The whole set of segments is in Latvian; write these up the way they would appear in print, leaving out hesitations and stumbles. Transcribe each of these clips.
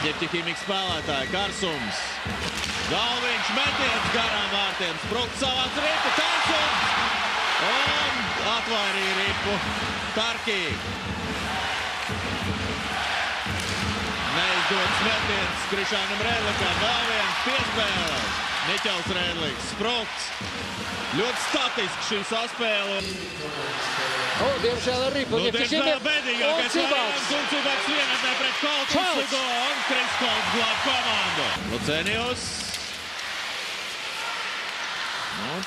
Ģepķihīmika spēlētāji, Karsums. Galviņš metiens garām vārtiem. Sprukts savāc ripu, Karsums. Un atvairīja ripu Tarkī. Neizdots metiens Krišānam Rēdlikam. Vēl viens piespēle. Miķels Rēdliks, Sprukts. Ļoti statiski šī saspēle. Diemžēl ar ripu. Diemžēl bēdīgākais variants. Un Cibaks vienatnē pret Koltu slido. Un Kris Kolts glāb komandu. Lucenijos.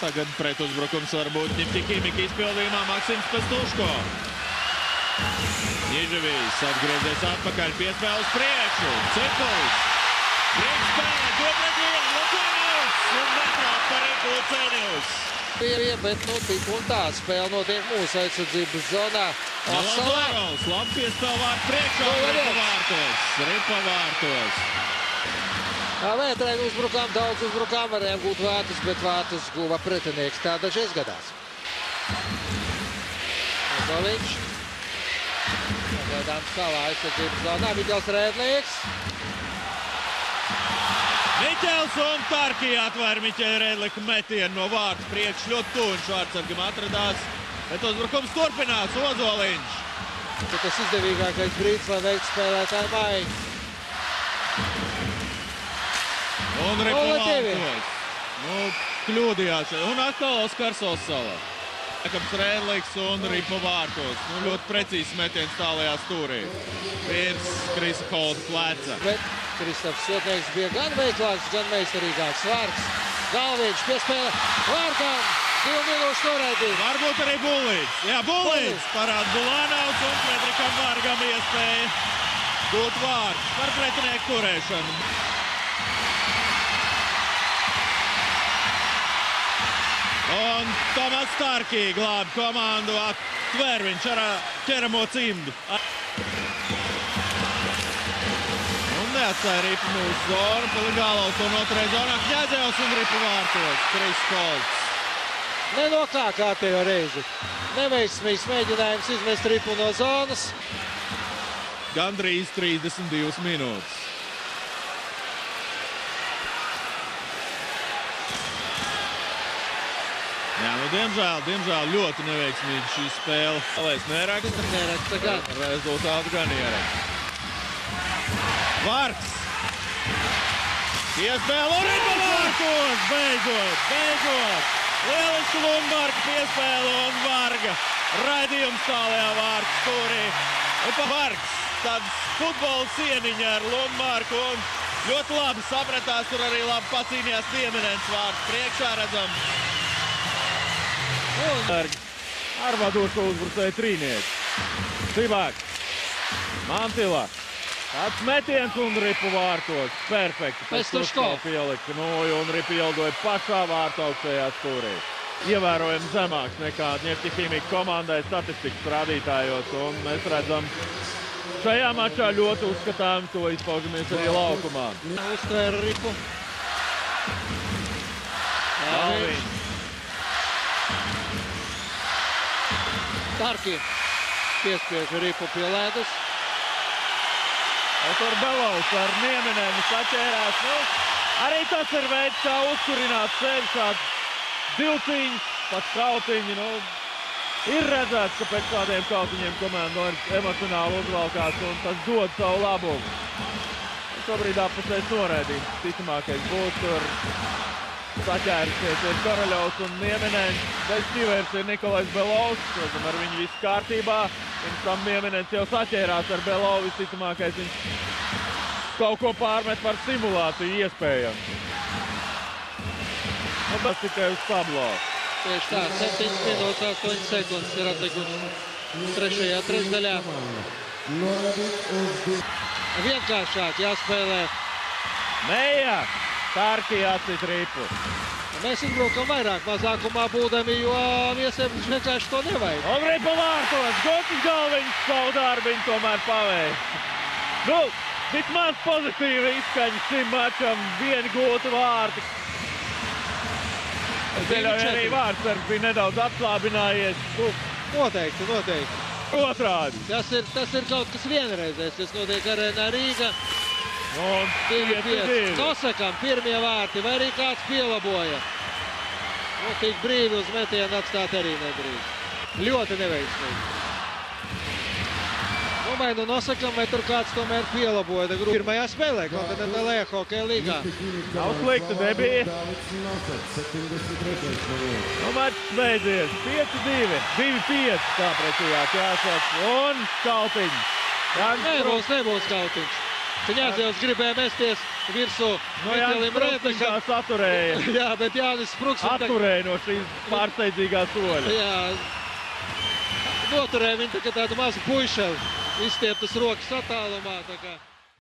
Tagad pretuzbrukums varbūt Ģepķihīmika izpildījumā Maksims Pestuško. Niževijs atgriezies atpakaļ, piespēle uz priekšu. Cipuls. Priekšspēle, 2-1. Lucenijus. Un metrāt par ripu Lucenijus. Bet tik un tā spēle notiek mūsu aizsardzības zonā. Labs, labi piespēle vārtu priekšā. Ripa vārtos. Vētrēni uzbrukām, daudz uzbrukām, varējām gūt vārtus, bet vārtus guva pretinieks. Tā dažreiz gadās. Ozoviņš. Gaidām savā aizsardzības zonā. Miķels Rēdliks. Miķels un Tarkī atvēra Miķeļa Rēdlika metienu no vārtu priekš. Ļoti tuvu Švārdsargam atradās. Bet uzbrukums turpinās. Ozoliņš. Tas izdevīgākais brīdis, lai veiktu spēlētāju maiņu. Un ripu vārtos. Kļūdījās. Un atkal Oskars Osala. Ekams Rēdliks un ripu vārtos. Ļoti precīzs metiens tālajā stūrī. Virs Krisa Kolta pleca. Bet Kristofs Sotnieks bija gan veiklāks, gan meistarīgāks. Vārds. Galviņš piespēle vārtām. 2 minūšu noraidīt. Varbūt arī Bullīts. Jā, Bullīts parāda Bulānaus un Fredrikam Vargam iespēja gūt vārds par pretinieku turēšanu. Un Tomas Tarkī glāb komandu, atver viņš ar ķeramo cimdu. Un neatstāja ripu mūsu zonu, Poligālovs to noturēja zonā, Kņazevs un ripu vārtos, Kris Kolts. Ne no kā kārtējo reizi. Neveiksmīgs mēģinājums izmest ripu no zonas. Gandrīz 32 minūtes. Jā, diemžēl ļoti neveiksmīgi šī spēle. Spēlēs neraksta. Neraksta gan. Rezultātu gan ieraksta. Vargs. Piespēle un ripa vārtos. Beidzot. Lieliski Lundmarka piespēle un Varga. Raidījums tālajā vārtu stūrī. Un pa Vargs. Tāds futbola cieniņa ar Lundmarku. Un ļoti labi sapratās. Tur arī labi pacīnījās Pieminēns vārds. Priekšā redzam. Ar vadošo uzbrucēju trīnieci. Cibaks. Mantila. Tāds metiens un ripu vārtos. Perfekti. Pestuško pielika. Un ripu ieldoja pašā vārtu augstajā stūrī. Ievērojami zemāks nekā Ģepķihīmika komandai statistikas rādītājos. Un mēs redzam, šajā mačā ļoti uzskatām, to izpaužamies arī laukumā. Uztvēra ripu. Galviņš. Tarkī piespiež ripu pie ledus. Tur Belovs ar Niemenēm saķērās. Arī tas ir veids, kā uzkurināt sevi, kāds divciņš, pat kautiņi. Ir redzēts, ka pēc kādiem kautiņiem komanda emocionāli uzvalkās un tas dod savu labumu. Šobrīd apusēs noraidījums. Ticamākais būs tur saķērusies ir Karaļovs un Niemenēns. Bez ķivērs ir Nikolais Belovs. Protams, ar viņu viss kārtībā. Pirms tam Niemenēns jau saķērās ar Belovu. Visticamākais viņš kaut ko pārmet par simulāciju iespējams. Un tas tikai uz tablo. Tieši tā, 7 minūtes 8 sekundes ir atlikusi trešajā trešdaļā. Vienkāršāk jāspēlē. Meija! Tarkī atcīt ripu. Mēs izbrukam vairāk mazākumā būdami, jo Viesēblis vienkārši to nevajag. Un ripa vārtos, Gotis Galviņš savu darbiņu tomēr paveic. Vismaz pozitīva izskaņa šim mačam, vieni gūti vārti. Es pieļauju arī vārdsargs bija nedaudz atslābinājies. Noteikti. Otrādi. Tas ir kaut kas vienreizējs, kas notiek arēnā Rīga. Un 2-5. Nosakam pirmie vārti, vai arī kāds pielaboja. Nu, tik brīvi uz metienu atstāt arī nedrīkst. Ļoti neveiksmīgi. Nu, vai nu nosakam, vai tur kāds tomēr pielaboja. Pirmajā spēlē, kontinentālajā hokeja līgā. Nav slikta debija. Nu, mačs beidzies. 5-2. 2-5, kā precīzāk jāsaka. Un Kaltiņš. Nebūs Kaltiņš. Kņāzevs gribēja mesties virsū Mihēlim Rēdekam. Saturēja. Jā, bet Jānis Spruks atturēja no šīs pārsteidzīgā soļa. Jā, noturēja viņu tādu mazu puišeli, izstieptas rokas attālumā.